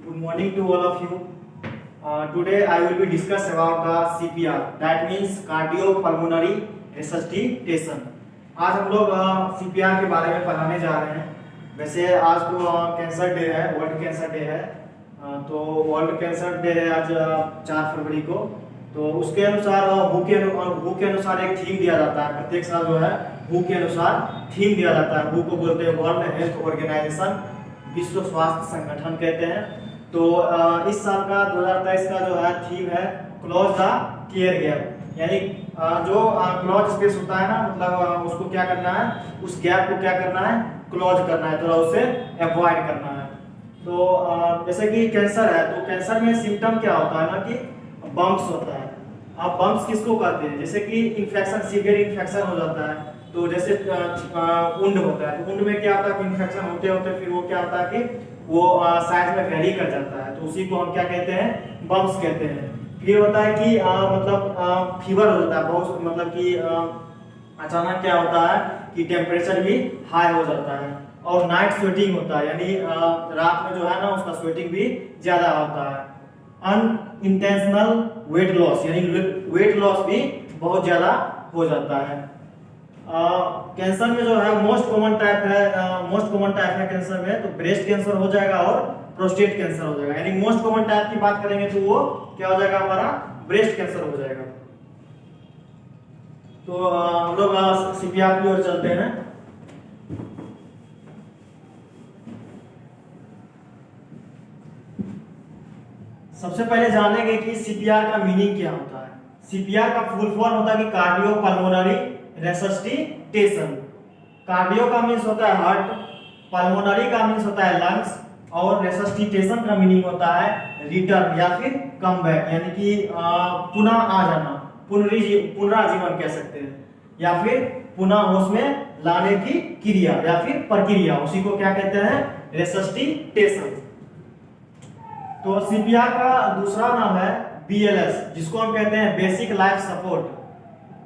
Good morning to all of you. Today I will be discuss about the CPR, that means cardiopulmonary resuscitation. आज हम लोग CPR के बारे में पढ़ाने जा रहे हैं। वैसे आज तो कैंसर डे है, वर्ल्ड कैंसर डे है। तो वर्ल्ड कैंसर डे है आज 4 फरवरी को। तो उसके अनुसार हु के अनुसार एक थीम दिया जाता है। प्रत्येक साल जो है हु के अनुसार थीम दिया जाता है। हु को बोलते हैं वर्ल्ड हेल्थ ऑर्गेनाइजेशन, विश्व स्वास्थ्य संगठन कहते हैं। तो इस साल का 2023 का जो है थीम है क्लोज द केयर गैप, यानी जो क्लोज स्पेस होता है ना, मतलब उसको क्या करना है, उस गैप को क्या करना है, क्लोज करना है, थोड़ा उसे अवॉइड करना है। तो जैसे कि कैंसर है, तो कैंसर में सिम्टम क्या होता है ना कि बम्प्स होता है। अब बम्प्स किसको कहते हैं, जैसे कि इन्फेक्शन, सीवियर इन्फेक्शन हो जाता है। तो जैसे वुंड होता है, तो वुंड में क्या होता है कि इन्फेक्शन होते होते फिर वो क्या होता है कि वो साइज में वेरी कर जाता है। तो उसी को हम क्या कहते हैं, बम्प्स कहते हैं। फिर होता है कि मतलब फीवर हो जाता है बहुत, मतलब कि अचानक क्या होता है कि टेम्परेचर भी हाई हो जाता है। और नाइट स्वेटिंग होता है, यानी रात में जो है ना उसका स्वेटिंग भी ज्यादा होता है। अनइंटेंशनल वेट लॉस, यानी वेट लॉस भी बहुत ज्यादा हो जाता है। कैंसर में जो है मोस्ट कॉमन टाइप है कैंसर में, तो ब्रेस्ट कैंसर हो जाएगा और प्रोस्टेट कैंसर हो जाएगा। यानी मोस्ट कॉमन टाइप की बात करेंगे तो वो क्या हो जाएगा, हमारा ब्रेस्ट कैंसर हो जाएगा। तो हम लोग सीपीआर की ओर चलते हैं। सबसे पहले जानेंगे कि सीपीआर का मीनिंग क्या होता है। सीपीआर का फुल फॉर्म होता है कि कार्डियोपल्मोनरी रेसस्टिटेशन। कार्डियो का मीन्स होता है हार्ट, पल्मोनरी का मीन्स होता है लंग्स, और रेसस्टिटेशन का मीनिंग होता है रिटर्न या फिर कम बैक, यानी कि पुनः आ जाना, पुनराजीवन कह सकते हैं, या फिर पुनः होश में लाने की क्रिया या फिर प्रक्रिया, उसी को क्या कहते हैं, रेसस्टिटेशन। तो सीपीआर का दूसरा नाम है बीएलएस, जिसको हम कहते हैं बेसिक लाइफ सपोर्ट,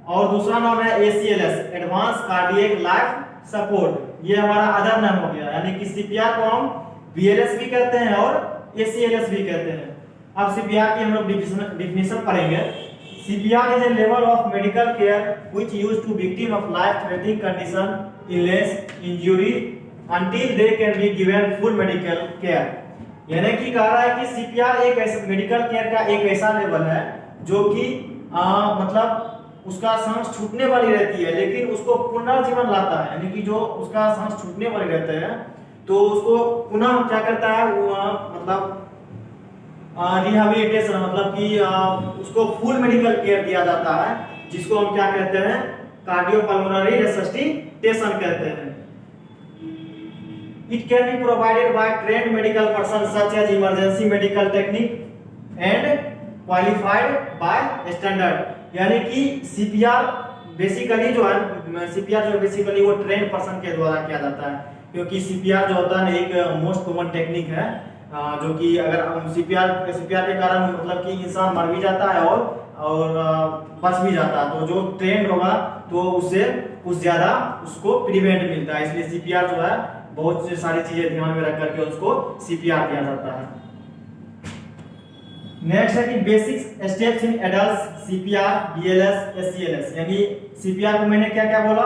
और दूसरा नाम है एसीएलएस, एडवांस कार्डियक लाइफ सपोर्ट। ये हमारा अदर नाम हो गया, यानी कि सीपीआर को हम बीएलएस भी कहते हैं और एसीएलएस भी कहते हैं। अब सीपीआर की हम लोग डिफिनेशन पढ़ेंगे। CPR is a level of medical care which used to victim of life threatening condition, illness, injury until they can be given full medical care। यानी कि कह रहा है कि सीपीआर एक ऐसा मेडिकल केयर का एक ऐसा लेवल है जो कि मतलब उसका सांस छूटने वाली रहती है, लेकिन उसको पुनर्जीवन लाता है। यानी कि जो उसका सांस छूटने वाले रहते हैं तो उसको पुनः क्या करता है, वो मतलब रिहैबिलिटेशन, मतलब कि उसको फुल मेडिकल केयर दिया जाता है, जिसको हम क्या कहते हैं, कार्डियोपल्मोनरी रेसस्टिटेशन कहते हैं। It can be provided by trained medical persons such as emergency medical technique and qualified by standard। यानी कि सीपीआर बेसिकली जो है, सीपीआर जो बेसिकली वो ट्रेन पर्सन के द्वारा किया जाता है, क्योंकि सीपीआर जो होता है एक मोस्ट कॉमन टेक्निक है, जो कि अगर सीपीआर के कारण मतलब कि इंसान मर भी जाता है और बच भी जाता है, तो जो ट्रेंड होगा तो उससे कुछ ज्यादा उसको प्रिवेंट मिलता है। इसलिए सीपीआर जो है बहुत सी सारी चीजें ध्यान में रख करके उसको सीपीआर दिया जाता है। नेक्स्ट है कि basic steps in adults, CPR, BLS, ACLS. यानी सीपीआर को मैंने क्या क्या बोला,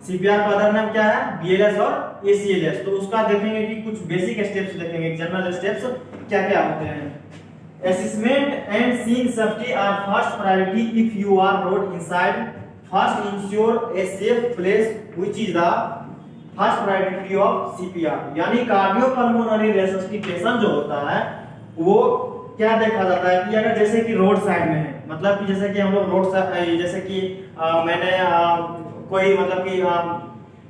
सीपीआर का अदर नाम क्या है, बीएलएस और एसीएलएस। तो उसका देखेंगे कि कुछ बेसिक स्टेप्स देखेंगे, जनरल स्टेप्स क्या क्या होते हैं। Assessment and seeing safety are first priority if you are road inside. First ensure a safe place which is the first priority of CPR. यानी कार्डियोपल्मोनरी रेसस्टिटेशन जो होता है वो क्या देखा जाता है कि अगर जैसे कि रोड साइड में है, मतलब कि जैसे कि हम लोग रोड साइड, जैसे कि मैंने कोई मतलब कि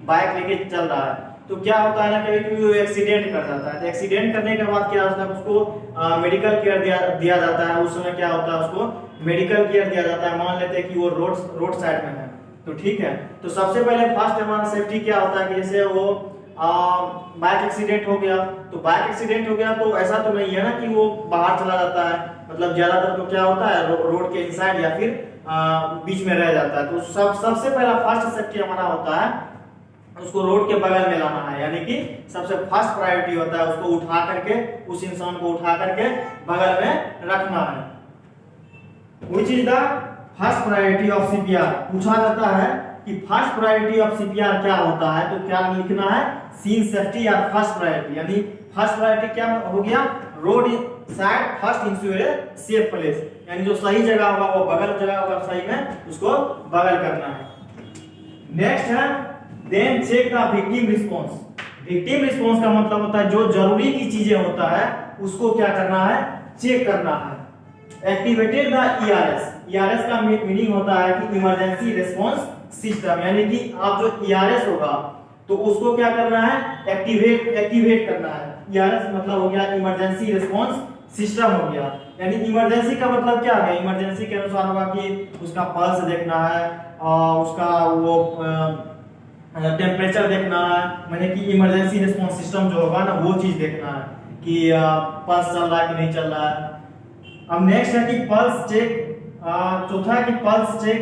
बाइक लेके चल रहा है, तो क्या होता है ना, कभी कभी वो एक्सीडेंट कर जाता है। तो एक्सीडेंट करने के बाद क्या होता है, उसको मेडिकल केयर दिया जाता है। उस समय क्या होता है, उसको मेडिकल केयर दिया जाता है। मान लेते हैं कि वो रोड साइड में है, तो ठीक है। तो सबसे पहले फर्स्ट हमारा सेफ्टी क्या होता है कि जैसे वो बाइक एक्सीडेंट हो गया, तो बाइक एक्सीडेंट हो गया तो ऐसा तो नहीं है ना कि वो बाहर चला जाता है, मतलब ज्यादातर तो क्या होता है रोड के इनसाइड या फिर बीच में रह जाता है। तो सबसे पहला फर्स्ट सेफ्टी हमारा होता है उसको रोड के बगल में लाना है, यानी कि सबसे फर्स्ट प्रायोरिटी होता है उसको उठा करके, उस इंसान को उठा करके बगल में रखना है। Which is the first priority of CPR? पूछा जाता है कि फर्स्ट प्रायोरिटी ऑफ CPR क्या होता है, तो क्या लिखना है, सीन सेफ्टी या फर्स्ट प्रायोरिटी। यानी फर्स्ट प्रायोरिटी क्या हो गया, road side first ensure safe place, यानी जो सही जगह होगा वो बगल जगह होगा सही में, उसको बगल करना है। नेक्स्ट है then check the victim response. Victim response का मतलब होता है जो जरूरी की चीजें होता है उसको क्या करना है, चेक करना है। Activated the ERS। ERS का मीनिंग होता है कि इमरजेंसी रिस्पांस सिस्टम, यानी कि आप जो ERS होगा तो उसको क्या करना है, एक्टिवेट करना है। ERS मतलब हो गया इमरजेंसी रिस्पांस सिस्टम हो गया। यानी इमरजेंसी का मतलब क्या है, इमरजेंसी के अनुसार होगा कि उसका पल्स देखना है, उसका वो टेम्परेचर देखना है, माने कि इमरजेंसी रिस्पांस सिस्टम जो होगा ना वो चीज देखना है कि पल्स चल रहा है कि नहीं चल रहा है। अब नेक्स्ट है कि पल्स चेक, चौथा है कि pulse check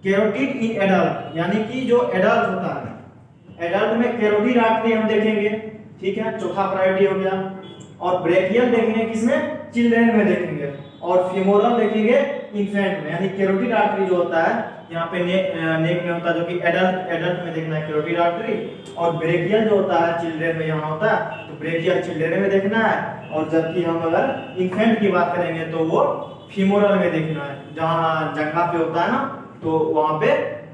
carotid in adult, यानी कि जो एडल्ट होता है, एडल्ट में कैरोटिड आर्टरी हम देखेंगे, ठीक है, चौथा प्रायोरिटी हो गया। और ब्रेकियल देखेंगे किसमें, चिल्ड्रेन में देखेंगे, और फीमोरल देखेंगे इन्फेंट में। यानी कैरोटिड आर्टरी जो होता है यहाँ पे नेक में होता है, जो कि एडल्ट में देखना है कैरोटिड आर्टरी, और ब्रेकियल जो होता है चिल्ड्रेन में यहाँ होता है, तो ब्रेकियल चिल्ड्रेन में देखना है। और जबकि हम अगर इन्फेंट की बात करेंगे तो वो फीमोरल में देखना है, जहाँ जगह पे होता है ना तो वहां पे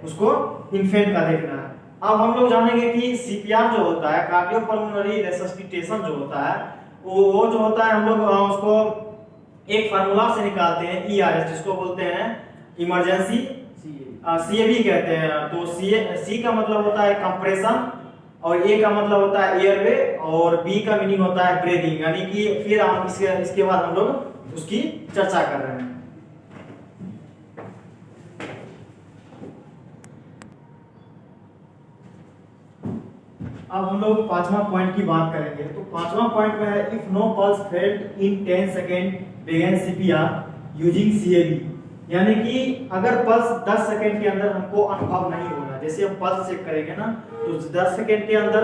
उसको इन्फेंट का देखना है। अब हम लोग जानेंगे कि CPR जो होता है, कार्डियोपल्मोनरी रेससिटेशन जो होता है, वो जो होता है हम लोग उसको एक फार्मूला से निकालते हैं, ERS, जिसको बोलते हैं इमरजेंसी CAB कहते हैं। तो C का मतलब होता है कंप्रेशन, और A का मतलब होता है एयरवे, और B का मीनिंग होता है ब्रीदिंग। यानी कि फिर हम इसके बाद हम लोग उसकी चर्चा कर रहे हैं। अब हम लोग पांचवा पॉइंट की बात करेंगे। तो पांचवा पॉइंट में है if no pulse felt in 10 second begin CPR using CAB। यानी कि अगर पल्स 10 सेकेंड के अंदर हमको अनुभव नहीं हो रहा, जैसे हम पल्स चेक करेंगे ना, तो 10 सेकेंड के अंदर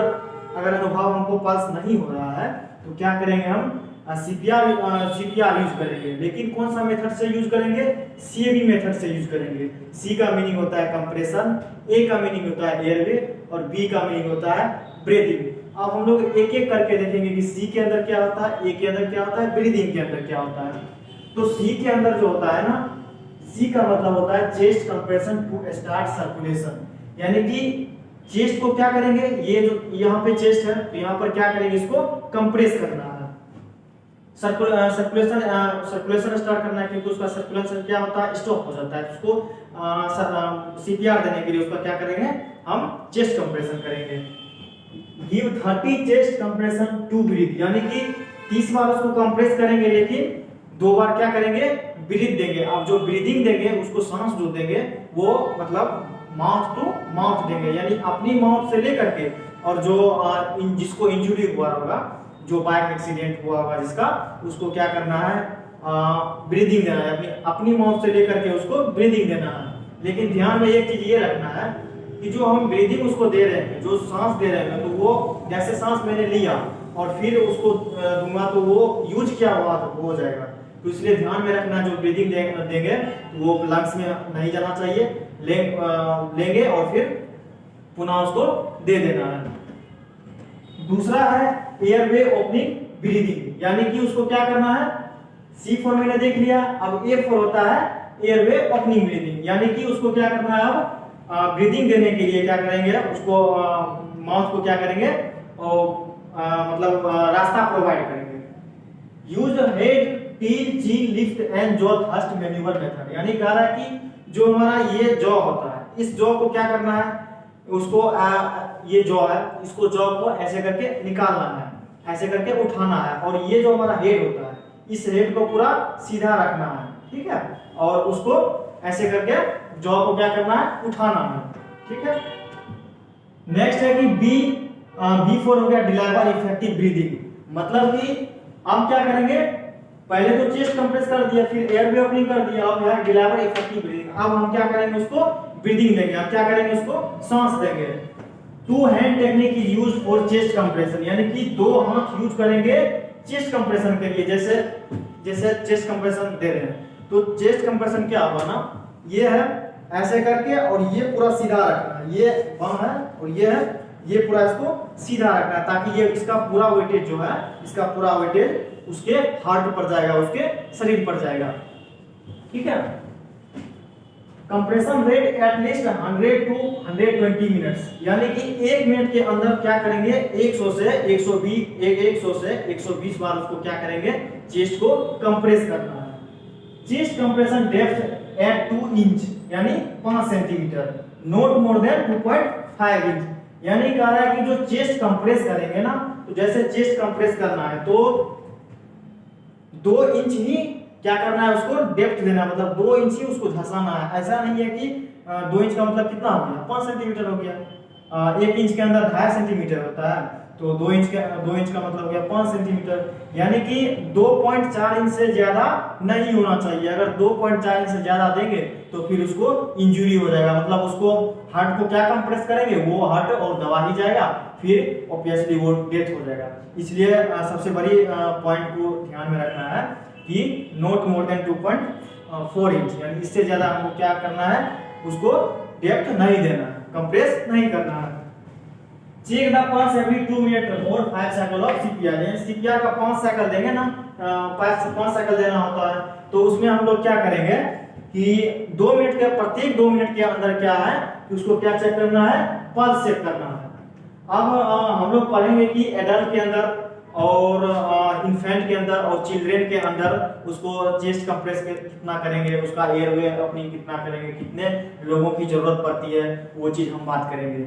अगर अनुभव हमको पल्स नहीं हो रहा है तो क्या करेंगे, हम CPR यूज करेंगे। लेकिन कौन सा मेथड से यूज करेंगे, CAB मेथड से यूज करेंगे। C का मीनिंग होता है कंप्रेशन, A का मीनिंग होता है एयरवे, और B का मीनिंग होता है ब्रीदिंग। अब हम लोग एक एक करके देखेंगे कि C के अंदर क्या होता है, A के अंदर क्या होता है, ब्रीदिंग के अंदर क्या होता है। तो C के अंदर जो होता है ना, C का मतलब होता है chest compression to start circulation. यानी कि चेस्ट को क्या करेंगे, ये जो यहाँ पे चेस्ट है तो यहाँ पर क्या करेंगे, इसको कंप्रेस करना है, सर्कुलेशन स्टार्ट करना है, क्योंकि उसका सर्कुलेशन क्या होता है, स्टॉप हो जाता है। उसको CPR देने के लिए उसका क्या करेंगे, हम चेस्ट कंप्रेशन करेंगे। Give 30 chest compression to breath, यानी कि 30 बार उसको कंप्रेस करेंगे, लेकिन 2 बार क्या करेंगे, ब्रीथ देंगे। अब जो ब्रीदिंग देंगे, उसको सांस जो देंगे वो मतलब माउथ टू माउथ देंगे, यानी अपनी माउथ से लेकर के, और जो जिसको इंजरी हुआ होगा, जो बाइक एक्सीडेंट हुआ होगा जिसका, उसको क्या करना है, ब्रीदिंग देना है, अपनी माउथ से लेकर के उसको ब्रीदिंग देना है। लेकिन ध्यान में एक चीज ये रखना है कि जो हम ब्रीदिंग उसको दे रहे हैं, जो सांस दे रहे हैं, तो वो जैसे सांस मैंने लिया और फिर उसको दूंगा तो वो यूज क्या हुआ तो हो जाएगा। तो इसलिए ध्यान में रखना, जो ब्रीदिंग देंगे तो वो लंग्स में नहीं जाना चाहिए, लेंगे और फिर पुनः उसको दे देना है। दूसरा है एयरवे ओपनिंग ब्रीदिंग, यानी कि उसको क्या करना है, C4 मैंने देख लिया, अब A4 होता है एयरवे ओपनिंग ब्रीदिंग, यानी कि उसको क्या करना है, अब ब्रीदिंग देने के लिए क्या करेंगे, उसको माउथ को क्या करेंगे, मतलब रास्ता प्रोवाइड करेंगे। यूज हेड टील चीन lift and jaw thrust manoeuvre method, यानी कह रहा है कि जो हमारा ये जॉ होता है, इस जॉ को क्या करना है, उसको ये जॉ है, इसको जॉ को ऐसे करके निकालना है, ऐसे करके उठाना है, और ये जो हमारा हेड होता है, इस हेड को पूरा सीधा रखना है, ठीक है, और उसको ऐसे करके जॉ को क्या करना है, उठाना है, ठीक है। नेक्स्ट है कि B4 हो गया डिलाइवर इफेक्टिव ब्रीदिंग, मतलब कि हम क्या करेंगे, पहले तो चेस्ट कंप्रेस कर दिया, फिर एयरवे ओपनिंग कर दिया, अब यहां डिलाइवर इफेक्टिव ब्रीदिंग। अब हम क्या करेंगे, उसको ब्रीदिंग देंगे, हम क्या करेंगे, उसको सांस देंगे। Two hand technique is use for chest compression, यानी कि दो हाथ यूज करेंगे चेस्ट कंप्रेशन के लिए। जैसे चेस्ट कंप्रेशन दे रहे हैं तो चेस्ट कंप्रेशन क्या होगा ना, ये है ऐसे करके और ये पूरा सीधा रखना है, ये बम है और ये है, ये पूरा इसको सीधा रखना है ताकि ये इसका पूरा वेटेज जो है, इसका पूरा वेटेज उसके हार्ट पर जाएगा, उसके शरीर पर जाएगा। ठीक है। Compression rate at least 100 to 120 minutes, यानी कि 1 मिनट के अंदर क्या करेंगे 100 से 120 बार उसको क्या करेंगे, चेस्ट को कंप्रेस करना है। Chest compression depth at 2 inch यानी 5 centimetre, not more than 2.5 inch, यानी कह रहा है कि जो चेस्ट कंप्रेस करेंगे ना, तो जैसे चेस्ट कंप्रेस करना है तो 2 इंच ही क्या करना है, उसको डेप्थ देना है, मतलब 2 इंच ही उसको धंसाना है। ऐसा नहीं है कि 2 इंच का मतलब कितना हो गया, 5 सेंटीमीटर हो गया। 1 इंच के अंदर 2.5 सेंटीमीटर होता है, तो 2 इंच का मतलब हो गया 5 सेंटीमीटर, यानी कि 2.4 इंच से ज्यादा नहीं होना चाहिए। अगर 2.4 इंच से ज्यादा देंगे तो फिर उसको इंजुरी हो जाएगा, मतलब उसको हार्ट को क्या कंप्रेस करेंगे, वो हार्ट और दबा ही जाएगा, फिर ऑब्वियसली वो डेथ हो जाएगा। इसलिए सबसे बड़ी पॉइंट को ध्यान में रखना है कि नॉट मोर देन 2.4 इंच, यानी इससे ज्यादा हमको क्या करना है, उसको डेप्थ नहीं देना है, कंप्रेस नहीं करना है। Check the pulse every 2 minute और 5 साइकिल ऑफ सीपीआर, यानी सीपीआर का 5 साइकिल देंगे ना, 5 साइकिल देना होता है, तो उसमें हम लोग क्या करेंगे कि 2 मिनट के प्रत्येक 2 मिनट के अंदर क्या है, उसको क्या चेक करना है, पल्स चेक करना है। अब हम लोग पढ़ेंगे कि एडल्ट के अंदर और इन्फेंट के अंदर और चिल्ड्रेन के अंदर उसको चेस्ट कंप्रेस कितना करेंगे, उसका एयरवे ओपनिंग कितना करेंगे, कितने लोगों की जरूरत पड़ती है, वो चीज हम बात करेंगे।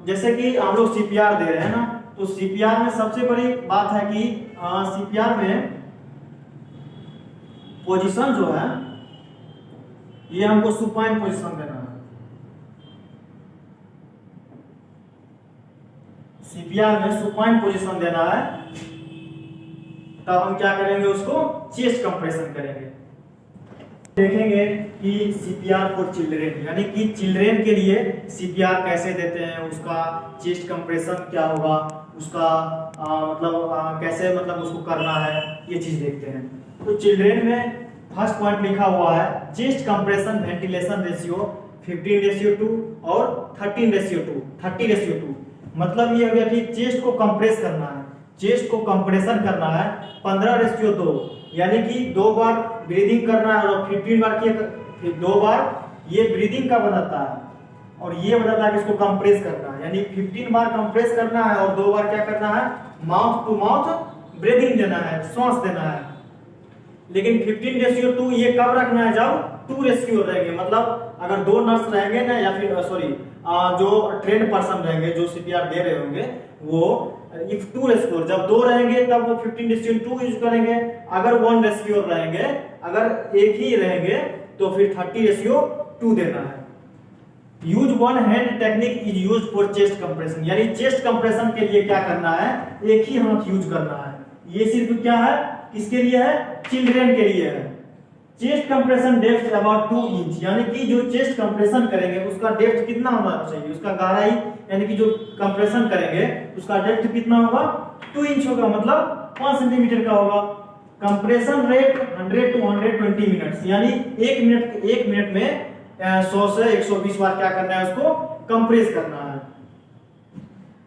जैसे कि हम लोग सीपीआर दे रहे हैं ना, तो सीपीआर में सबसे बड़ी बात है कि सीपीआर में पोजीशन जो है ये हमको सुपाइन पोजीशन देना है। सीपीआर में सुपाइन पोजीशन देना है, तब हम क्या करेंगे, उसको चेस्ट कंप्रेशन करेंगे। देखेंगे कि सीपीआर फॉर चिल्ड्रेन, यानी कि चिल्ड्रेन के लिए सीपीआर कैसे देते हैं, उसका चेस्ट कंप्रेशन क्या होगा, उसका कैसे मतलब उसको करना है, ये चीज देखते हैं। तो चिल्ड्रेन में फर्स्ट पॉइंट लिखा हुआ है चेस्ट कंप्रेशन वेंटिलेशन रेशियो 15:2 और 13:2, 30:2, मतलब ये हो गया कि चेस्ट को कंप्रेस करना है, चेस्ट को कंप्रेशन करना है 15:2, यानी कि 2 बार ब्रीदिंग करना है और 15 बार किए, फिर 2 बार ये ब्रीदिंग का बताता है और ये बताता है कि इसको कंप्रेस करना है, यानी 15 बार कंप्रेस करना है और 2 बार क्या करना है, माउथ टू माउथ ब्रीदिंग देना है, श्वास देना है। लेकिन 15:2 ये कब रखना है, जब 2 रेशियो रहेंगे, मतलब अगर 2 नर्स रहेंगे ना, या फिर जो ट्रेन पर्सन रहेंगे जो सीपीआर दे रहे होंगे, वो इफ 2 रेशियो, जब 2 रहेंगे तब वो 15:2 यूज करेंगे। अगर 1 रेशियो रहेंगे, अगर एक ही रहेंगे तो फिर 30:2 देना है। Use 1 hand technique is use for chest compression, यानी चेस्ट कंप्रेशन के लिए क्या करना है, एक ही हाथ यूज करना है। ये सिर्फ क्या है, किसके लिए है, चिल्ड्रेन के लिए है। Chest compression depth about 2 inch, यानी कि जो चेस्ट कंप्रेशन करेंगे उसका डेप्थ कितना होना चाहिए, उसका गहराई, यानी कि जो कंप्रेशन करेंगे उसका डेप्थ कितना होगा, 2 इंच होगा, मतलब 5 सेंटीमीटर का होगा। कंप्रेशन रेट 100 टू 120 मिनट्स, यानी 1 मिनट में 100 से 120 बार क्या करना है, उसको कंप्रेस करना है।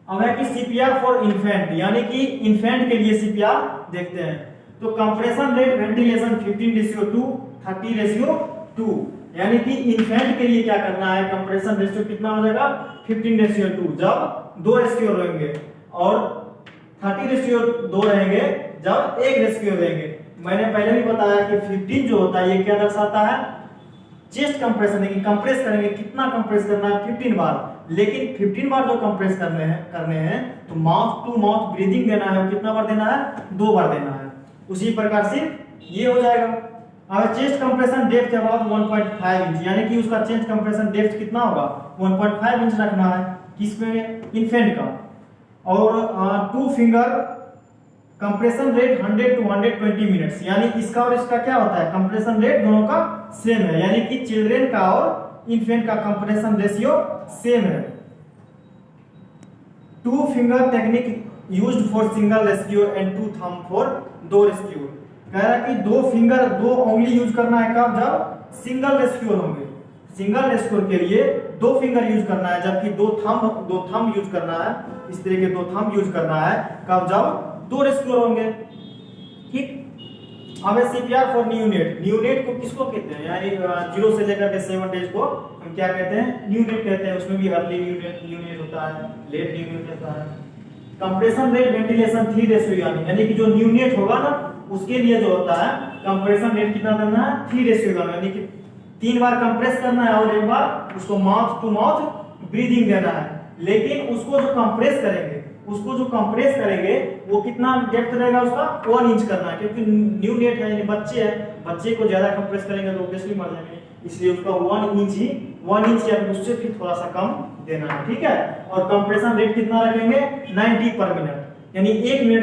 अब है कि सीपीआर फॉर इन्फेंट, यानी कि इन्फेंट के लिए सीपीआर देखते हैं। तो कंप्रेशन रेट वेंटिलेशन 15:2, 30:2, यानी कि इन्फेंट के लिए क्या करना है, कंप्रेशन रेशियो कितना हो जाएगा, 15:2 जब 2 रेशियो रहेंगे और 30:2 रहेंगे जब 1 रेशियो रहेंगे। मैंने पहले भी बताया कि 15 जो होता है ये क्या दर्शाता है, चेस्ट कंप्रेशन है कि कंप्रेस करेंगे, कितना कंप्रेस करना है, 15 बार। लेकिन 15 बार जो कंप्रेस करने हैं तो माउथ टू माउथ ब्रीदिंग देना है, कितना बार देना है, 2 बार देना है। उसी प्रकार से ये हो जाएगा। अब chest compression depth about 1.5 inch, यानी कि उसका चेस्ट कंप्रेशन डेप्थ कितना होगा, 1.5 इंच रखना है, किसमें, इन्फेंट का। और 2 finger compression rate 100 to 120 minutes, यानी इसका और इसका क्या होता है, कंप्रेशन रेट दोनों का सेम है, यानी कि चिल्ड्रेन का और इन्फेंट का कंप्रेशन रेशियो सेम है। 2 finger technique used for single rescue and 2 thumb for दो rescue। कह रहा है कि 2 फिंगर 2 उंगली यूज करना है कब, जब सिंगल रेस्क्यूअर होंगे। सिंगल रेस्क्यूअर के लिए 2 फिंगर यूज करना है, जबकि 2 थंब यूज करना है, इस तरह के 2 थंब यूज करना है कब, जब 2 रेस्क्यूअर होंगे। ठीक। अब सीपीआर फॉर न्यूनेट। न्यूनेट को किसको कहते हैं, यानी 0 से लेकर के 7 डेज को हम क्या कहते हैं, न्यूनेट कहते हैं। उसमें भी अर्ली न्यूनेट होता है, लेट न्यूनेट होता है। कंप्रेशन रेट वेंटिलेशन 3:1, यानी कि जो न्यूनेट होगा ना उसके लिए जो होता है कंप्रेशन रेट कितना देना है, 3:1, यानी कि 3 बार कंप्रेस करना है और 1 बार उसको माउथ टू माउथ ब्रीदिंग देना है। लेकिन उसको जो कंप्रेस करेंगे वो कितना डेप्थ रहेगा उसका, 1 इंच करना है, क्योंकि न्यू नेट है यानी बच्चे हैं, बच्चे को ज्यादा कंप्रेस करेंगे तो ऑब्वियसली मर जाएंगे, इसलिए उसका 1 इंच या फिर उससे फिर थोड़ा सा कम देना है। ठीक है। और कंप्रेशन रेट कितना रखेंगे, 90 पर मिनट, यानी 1 मिनट